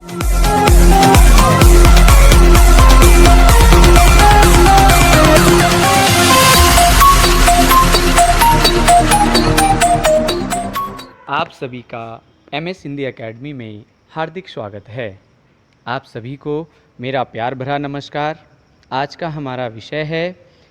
आप सभी का MS हिंदी एकेडमी में हार्दिक स्वागत है। आप सभी को मेरा प्यार भरा नमस्कार। आज का हमारा विषय है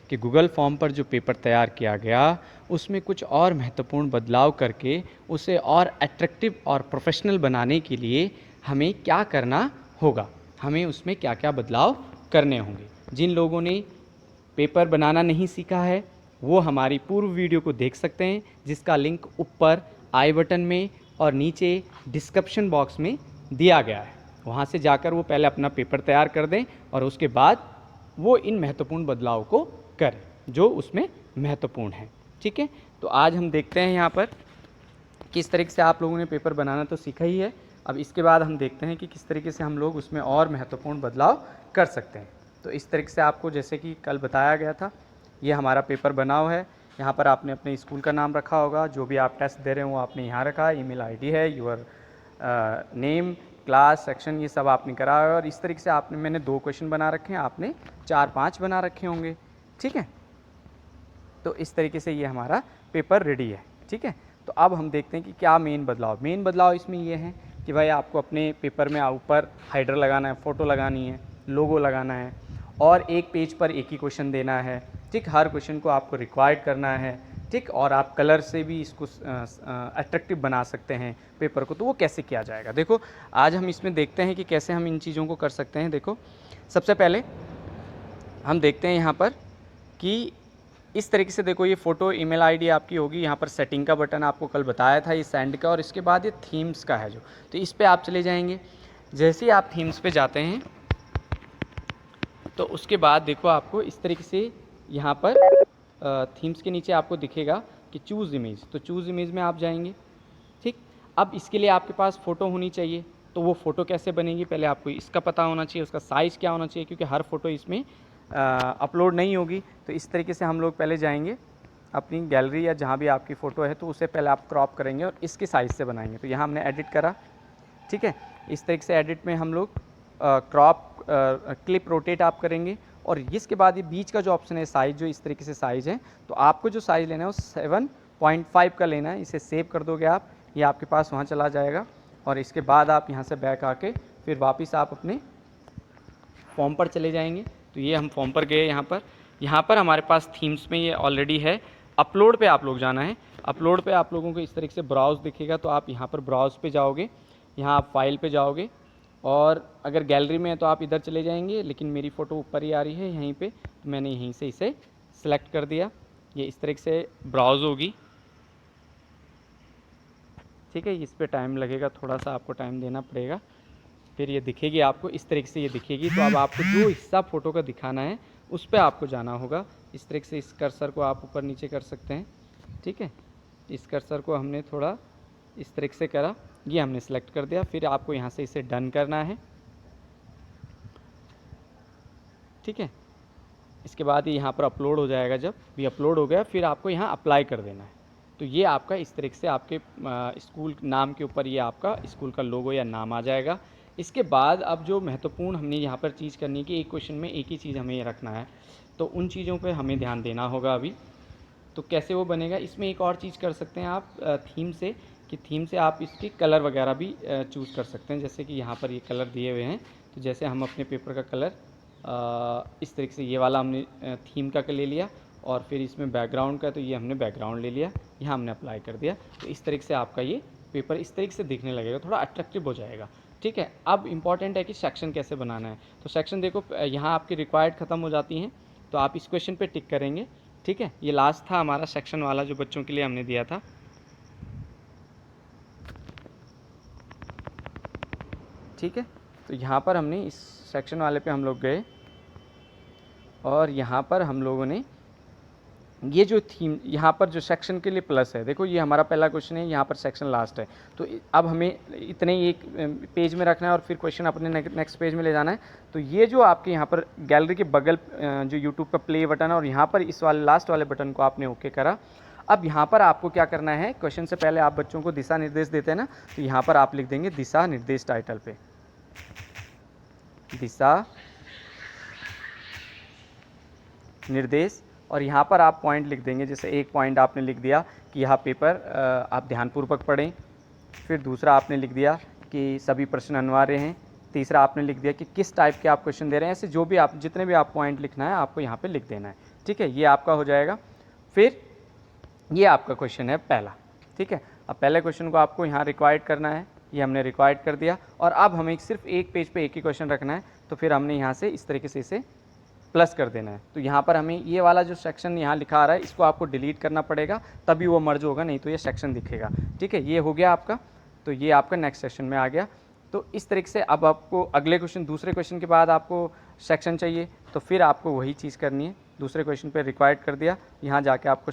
कि गूगल फॉर्म पर जो पेपर तैयार किया गया उसमें कुछ और महत्वपूर्ण बदलाव करके उसे और अट्रैक्टिव और प्रोफेशनल बनाने के लिए हमें क्या करना होगा, हमें उसमें क्या क्या बदलाव करने होंगे। जिन लोगों ने पेपर बनाना नहीं सीखा है वो हमारी पूर्व वीडियो को देख सकते हैं, जिसका लिंक ऊपर आई बटन में और नीचे डिस्क्रिप्शन बॉक्स में दिया गया है। वहाँ से जाकर वो पहले अपना पेपर तैयार कर दें और उसके बाद वो इन महत्वपूर्ण बदलाव को करें जो उसमें महत्वपूर्ण है। ठीक है, तो आज हम देखते हैं यहाँ पर किस तरीके से आप लोगों ने पेपर बनाना तो सीखा ही है। अब इसके बाद हम देखते हैं कि किस तरीके से हम लोग उसमें और महत्वपूर्ण बदलाव कर सकते हैं। तो इस तरीके से आपको जैसे कि कल बताया गया था, ये हमारा पेपर बना हुआ है। यहाँ पर आपने अपने स्कूल का नाम रखा होगा, जो भी आप टेस्ट दे रहे हो वो आपने यहाँ रखा है, ईमेल आईडी है, योर नेम, क्लास, सेक्शन, ये सब आपने करा है। और इस तरीके से आपने, मैंने 2 क्वेश्चन बना रखे हैं, आपने 4-5 बना रखे होंगे। ठीक है, तो इस तरीके से ये हमारा पेपर रेडी है। ठीक है, तो अब हम देखते हैं कि क्या मेन बदलाव इसमें ये है कि भाई आपको अपने पेपर में ऊपर हाइडर लगाना है, फ़ोटो लगानी है, लोगो लगाना है और एक पेज पर एक ही क्वेश्चन देना है। ठीक, हर क्वेश्चन को आपको रिक्वायर्ड करना है। ठीक, और आप कलर से भी इसको अट्रैक्टिव बना सकते हैं पेपर को। तो वो कैसे किया जाएगा, देखो आज हम इसमें देखते हैं कि कैसे हम इन चीज़ों को कर सकते हैं। देखो सबसे पहले हम देखते हैं यहाँ पर कि इस तरीके से, देखो ये फ़ोटो ईमेल आईडी आपकी होगी, यहाँ पर सेटिंग का बटन आपको कल बताया था, ये सेंड का, और इसके बाद ये थीम्स का है जो, तो इस पर आप चले जाएंगे। जैसे ही आप थीम्स पे जाते हैं तो उसके बाद देखो आपको इस तरीके से यहाँ पर थीम्स के नीचे आपको दिखेगा कि चूज़ इमेज, तो चूज़ इमेज में आप जाएंगे। ठीक, अब इसके लिए आपके पास फ़ोटो होनी चाहिए। तो वो फ़ोटो कैसे बनेगी, पहले आपको इसका पता होना चाहिए, उसका साइज़ क्या होना चाहिए, क्योंकि हर फ़ोटो इसमें अपलोड नहीं होगी। तो इस तरीके से हम लोग पहले जाएंगे अपनी गैलरी या जहाँ भी आपकी फ़ोटो है, तो उसे पहले आप क्रॉप करेंगे और इसके साइज़ से बनाएंगे। तो यहाँ हमने एडिट करा। ठीक है, इस तरीके से एडिट में हम लोग क्रॉप, क्लिप रोटेट आप करेंगे और इसके बाद ये बीच का जो ऑप्शन है साइज़, जो इस तरीके से साइज़ है, तो आपको जो साइज़ लेना है वो 7.5 का लेना है। इसे सेव कर दोगे आप, ये आपके पास वहाँ चला जाएगा और इसके बाद आप यहाँ से बैक आके फिर वापस आप अपने फॉर्म पर चले जाएंगे। तो ये हम फॉर्म पर गए, यहाँ पर हमारे पास थीम्स में ये ऑलरेडी है। अपलोड पे आप लोग जाना है। अपलोड पे आप लोगों को इस तरीके से ब्राउज़ दिखेगा, तो आप यहाँ पर ब्राउज़ पे जाओगे, यहाँ आप फाइल पे जाओगे और अगर गैलरी में है तो आप इधर चले जाएंगे, लेकिन मेरी फ़ोटो ऊपर ही आ रही है यहीं पे, तो मैंने यहीं से इसे सिलेक्ट कर दिया। ये इस तरीके से ब्राउज़ होगी। ठीक है, इस पर टाइम लगेगा, थोड़ा सा आपको टाइम देना पड़ेगा, फिर ये दिखेगी आपको इस तरीके से, ये दिखेगी। तो अब आपको जो हिस्सा फ़ोटो का दिखाना है उस पर आपको जाना होगा। इस तरीके से इस कर्सर को आप ऊपर नीचे कर सकते हैं। ठीक है, इस कर्सर को हमने थोड़ा इस तरीके से करा, ये हमने सेलेक्ट कर दिया। फिर आपको यहाँ से इसे डन करना है। ठीक है, इसके बाद ये यहाँ पर अपलोड हो जाएगा। जब भी अपलोड हो गया फिर आपको यहाँ अप्लाई कर देना है। तो ये आपका इस तरीके से आपके स्कूल नाम के ऊपर ये आपका स्कूल का लोगो या नाम आ जाएगा। इसके बाद अब जो महत्वपूर्ण हमने यहाँ पर चीज़ करनी है कि एक क्वेश्चन में एक ही चीज़ हमें ये रखना है, तो उन चीज़ों पे हमें ध्यान देना होगा अभी। तो कैसे वो बनेगा, इसमें एक और चीज़ कर सकते हैं आप थीम से, कि थीम से आप इसके कलर वगैरह भी चूज़ कर सकते हैं। जैसे कि यहाँ पर ये कलर दिए हुए हैं, तो जैसे हम अपने पेपर का कलर इस तरीके से ये वाला हमने थीम का ले लिया और फिर इसमें बैकग्राउंड का, तो ये हमने बैकग्राउंड ले लिया, यहाँ हमने अप्लाई कर दिया। तो इस तरीके से आपका ये पेपर इस तरीके से दिखने लगेगा, थोड़ा अट्रैक्टिव हो जाएगा। ठीक है, अब इम्पॉर्टेंट है कि सेक्शन कैसे बनाना है। तो सेक्शन देखो यहाँ आपकी रिक्वायर्ड ख़त्म हो जाती हैं, तो आप इस क्वेश्चन पे टिक करेंगे। ठीक है, ये लास्ट था हमारा सेक्शन वाला जो बच्चों के लिए हमने दिया था। ठीक है, तो यहाँ पर हमने इस सेक्शन वाले पे हम लोग गए और यहाँ पर हम लोगों ने ये जो थीम, यहाँ पर जो सेक्शन के लिए प्लस है, देखो ये हमारा पहला क्वेश्चन है, यहाँ पर सेक्शन लास्ट है। तो अब हमें इतने ही एक पेज में रखना है और फिर क्वेश्चन अपने नेक्स्ट पेज में ले जाना है। तो ये जो आपके यहाँ पर गैलरी के बगल जो यूट्यूब का प्ले बटन है और यहाँ पर इस वाले लास्ट वाले बटन को आपने ओके करा। अब यहाँ पर आपको क्या करना है, क्वेश्चन से पहले आप बच्चों को दिशा निर्देश देते हैं ना, तो यहाँ पर आप लिख देंगे दिशा निर्देश टाइटल पे। दिशा निर्देश, और यहाँ पर आप पॉइंट लिख देंगे। जैसे एक पॉइंट आपने लिख दिया कि यह पेपर आप ध्यानपूर्वक पढ़ें, फिर दूसरा आपने लिख दिया कि सभी प्रश्न अनिवार्य हैं, तीसरा आपने लिख दिया कि किस टाइप के आप क्वेश्चन दे रहे हैं। ऐसे जो भी आप जितने भी आप पॉइंट लिखना है आपको यहाँ पे लिख देना है, ठीक है। ये आपका हो जाएगा। फिर ये आपका क्वेश्चन है पहला, ठीक है। अब पहले क्वेश्चन को आपको यहाँ रिक्वायर्ड करना है, ये हमने रिक्वायर्ड कर दिया, और अब हमें सिर्फ एक पेज पे एक ही क्वेश्चन रखना है, तो फिर हमने यहाँ से इस तरीके से इसे प्लस कर देना है। तो यहाँ पर हमें ये वाला जो सेक्शन यहाँ लिखा आ रहा है इसको आपको डिलीट करना पड़ेगा, तभी वो मर्ज होगा, नहीं तो ये सेक्शन दिखेगा, ठीक है। ये हो गया आपका, तो ये आपका नेक्स्ट सेक्शन में आ गया। तो इस तरीके से अब आपको अगले क्वेश्चन, दूसरे क्वेश्चन के बाद आपको सेक्शन चाहिए, तो फिर आपको वही चीज़ करनी है। दूसरे क्वेश्चन पे रिक्वायर्ड कर दिया, यहाँ जाके आपको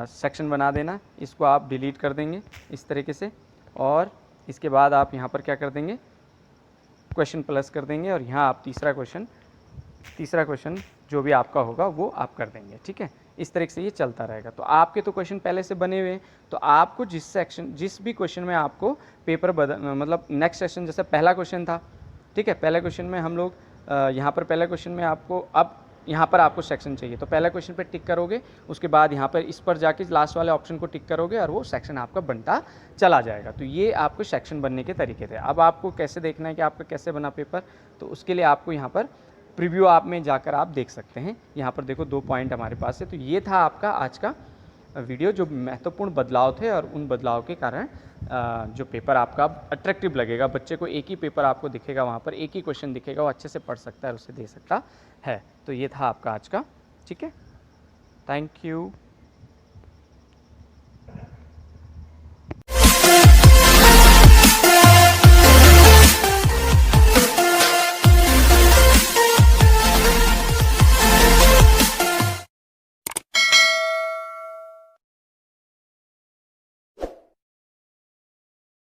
सेक्शन बना देना, इसको आप डिलीट कर देंगे इस तरीके से, और इसके बाद आप यहाँ पर क्या कर देंगे, क्वेश्चन प्लस कर देंगे, और यहाँ आप तीसरा क्वेश्चन जो भी आपका होगा वो आप कर देंगे, ठीक है। इस तरीके से ये चलता रहेगा। तो आपके तो क्वेश्चन पहले से बने हुए हैं, तो आपको जिस भी क्वेश्चन में आपको पेपर मतलब नेक्स्ट सेशन, जैसे पहला क्वेश्चन था, ठीक है, पहले क्वेश्चन में हम लोग यहाँ पर पहले क्वेश्चन में आपको अब यहाँ पर आपको सेक्शन चाहिए, तो पहले क्वेश्चन पे टिक करोगे, उसके बाद यहाँ पर इस पर जाके लास्ट वाले ऑप्शन को टिक करोगे, और वो सेक्शन आपका बनता चला जाएगा। तो ये आपको सेक्शन बनने के तरीके थे। अब आपको कैसे देखना है कि आपका कैसे बना पेपर, तो उसके लिए आपको यहाँ पर प्रीव्यू आप में जाकर आप देख सकते हैं। यहाँ पर देखो 2 पॉइंट हमारे पास है। तो ये था आपका आज का वीडियो, जो महत्वपूर्ण बदलाव थे, और उन बदलाव के कारण जो पेपर आपका अट्रैक्टिव लगेगा, बच्चे को एक ही पेपर आपको दिखेगा, वहाँ पर एक ही क्वेश्चन दिखेगा, वो अच्छे से पढ़ सकता है और उसे दे सकता है। तो ये था आपका आज का, ठीक है। Thank you.